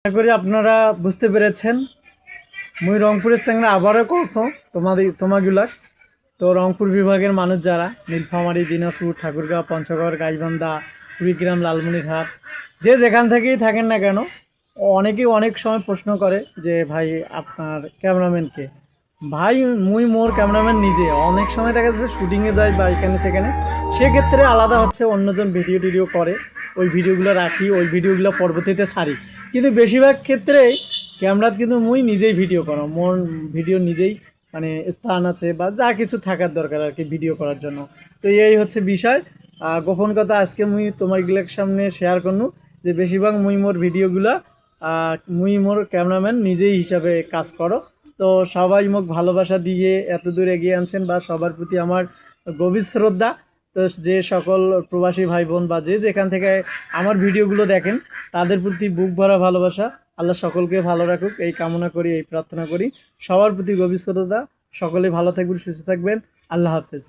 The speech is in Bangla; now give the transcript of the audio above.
আশা করি আপনারা বুঝতে পেরেছেন। মুই রংপুরের সঙ্গে আবারও কছো তোমাগুলা তো রংপুর বিভাগের মানুষ যারা নীলফামারী, দিনাজপুর, ঠাকুরগাঁও, পঞ্চগড়, গাইবান্ধা, কুড়িগ্রাম, লালমনিরহাট, যে যেখান থেকেই থাকেন না কেন, অনেকেই অনেক সময় প্রশ্ন করে যে ভাই আপনার ক্যামেরাম্যানকে। ভাই মুই মোর ক্যামেরাম্যান নিজে অনেক সময় দেখা যাচ্ছে শুটিংয়ে যায় বা এখানে সেখানে, সেক্ষেত্রে আলাদা হচ্ছে অন্যজন ভিডিও টিডিও করে, ওই ভিডিওগুলো রাখি, ওই ভিডিওগুলো পরবর্তীতে ছাড়ি। কিন্তু বেশিরভাগ ক্ষেত্রেই ক্যামেরাত কিন্তু মুই নিজেই ভিডিও করো, মোর ভিডিও নিজেই মানে স্থান আছে বা যা কিছু থাকার দরকার আর কি ভিডিও করার জন্য। তো এই হচ্ছে বিষয়। গোপন কথা আজকে মুই তোমারগুলোর সামনে শেয়ার করনু যে বেশিরভাগ মুই মোর ভিডিওগুলা মুই মোর ক্যামেরাম্যান নিজেই হিসাবে কাজ করো। তো সবাই মোক ভালোবাসা দিয়ে এত দূর এগিয়ে আনছেন বা সবার প্রতি আমার গভীর শ্রদ্ধা। তো যে সকল প্রবাসী ভাই বোন বা যে যেখান থেকে আমার ভিডিওগুলো দেখেন তাদের প্রতি বুক ভরা ভালোবাসা। আল্লাহ সকলকে ভালো রাখুক এই কামনা করি, এই প্রার্থনা করি। সবার প্রতি গভীর শ্রদ্ধা। সকলে ভালো থাকবেন, সুস্থ থাকবেন। আল্লাহ হাফেজ।